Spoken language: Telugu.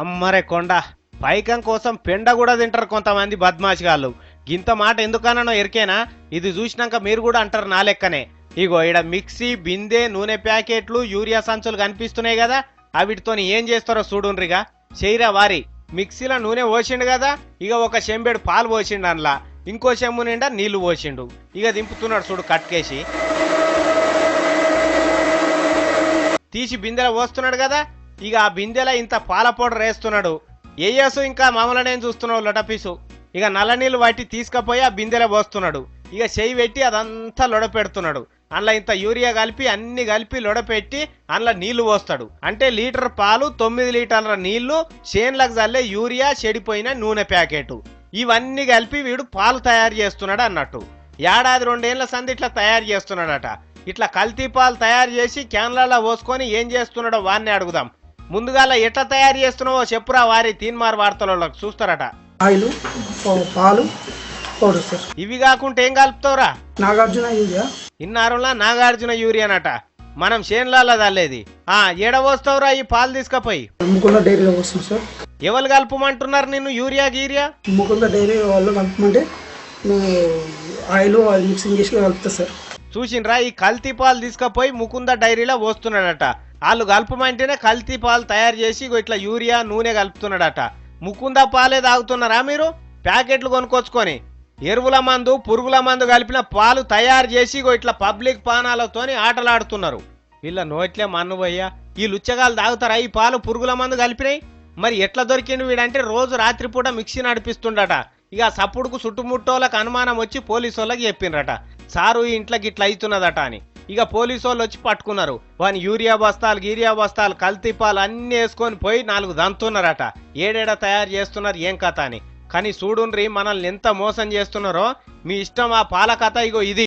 అమ్మరే కొండ పైకం కోసం పెండ కూడా తింటారు కొంతమంది బద్మాషిగాళ్ళు. గింత మాట ఎందుకన్నానో ఎరికేనా? ఇది చూసినాక మీరు కూడా అంటారు నా లెక్కనే. ఇగో ఈడ మిక్సీ, బిందె, నూనె ప్యాకెట్లు, యూరియా సంచులు కనిపిస్తున్నాయి కదా, అవిటితోని ఏం చేస్తారో చూడుండ్రిగా. చేయరా వారి. మిక్సీలో నూనె పోసిండు కదా, ఇక ఒక చెంబెడు పాలు పోసిండు, అందులో ఇంకో చెంబు నిండా నీళ్లు పోసిండు. ఇక దింపుతున్నాడు చూడు కట్కేసి. తీసి బిందెలో పోస్తున్నాడు కదా, ఇక ఆ బిందెలో ఇంత పాల పౌడర్ వేస్తున్నాడు. ఏయసు ఇంకా మామూలునే చూస్తున్నావు లొటపీసు. ఇక నల్ల నీళ్ళు వాటి తీసుకుపోయి ఆ బిందెలో పోస్తున్నాడు. ఇక చెయ్యి పెట్టి అదంతా లొడపెడుతున్నాడు. అందులో ఇంత యూరియా కలిపి అన్ని కలిపి లొడపెట్టి అందులో నీళ్లు పోస్తాడు. అంటే లీటర్ పాలు, 9 లీటర్ల నీళ్లు, చేన్లకు చల్లే యూరియా, చెడిపోయిన నూనె ప్యాకెట్, ఇవన్నీ కలిపి వీడు పాలు తయారు చేస్తున్నాడు అన్నట్టు. ఏడాది 2 ఏళ్ల సంది ఇట్లా తయారు చేస్తున్నాడట. ఇట్లా కల్తీ పాలు తయారు చేసి క్యాన్లలో పోసుకొని ఏం చేస్తున్నాడో వాడిని అడుగుదాం. ముందుగాల ఎట్లా తయారు చేస్తున్నావో చెప్పురా వారి. తీన్మార్ వార్తలకు చూస్తారట. ఆయిల్, పాలు, పౌడర్ సార్. ఇవి కాకుండా ఏం కలుపుతావురా? నాగార్జున యూరియా. ఇన్నారులా నాగార్జున యూరియానట. మనం చేన్లలో చల్లేది. ఏడ పోస్తావురా ఈ పాలు తీసుకపోయి? ముకుంద డైరీలో వస్తుంది సార్. ఎవరు కలుపుమంటున్నారు నిన్ను యూరియా గీరియా? ముకుంద డైరీ వాళ్ళు కలుపుమంటే ఆయిల్ మిక్సింగ్ చేసి కలుపుతా సార్. చూసిండ్రా, ఈ కల్తీ పాలు తీసుకపోయి ముకుంద డైరీలో పోస్తున్నాడట. వాళ్ళు కలుపమంటేనే కల్తీ పాలు తయారు చేసి ఇట్లా యూరియా, నూనె కలుపుతున్నాడట. ముకుంద పాలే తాగుతున్నారా మీరు? ప్యాకెట్లు కొనుక్కొచ్చుకొని ఎరువుల మందు, పురుగుల మందు కలిపిన పాలు తయారు చేసి ఇట్లా పబ్లిక్ పానాలతోని ఆటలాడుతున్నారు. వీళ్ళ నోట్లే మన్ను పోయ్యా. ఈ లుచ్చగాలు తాగుతారా ఈ పాలు పురుగుల మందు కలిపినాయి? మరి ఎట్లా దొరికిండు వీడంటే రోజు రాత్రిపూట మిక్సీ నడిపిస్తుండట. ఇక సప్పుడుకు చుట్టుముట్టోళ్ళకి అనుమానం వచ్చి పోలీసు వాళ్ళకి చెప్పిండ్రట, సారు ఈ ఇంట్లోకి ఇట్లా అవుతున్నదట అని. ఇక పోలీసు వాళ్ళు వచ్చి పట్టుకున్నారు. వాని యూరియా బస్తాలు, గీరియా బస్తాలు, కల్తీ పాలు అన్ని వేసుకొని పోయి 4 దంతున్నారట. ఏడేడ తయారు చేస్తున్నారు ఏం కథ అని. కానీ చూడుండ్రి మనల్ని ఎంత మోసం చేస్తున్నారో. మీ ఇష్టం ఆ పాల కథ. ఇగో ఇది.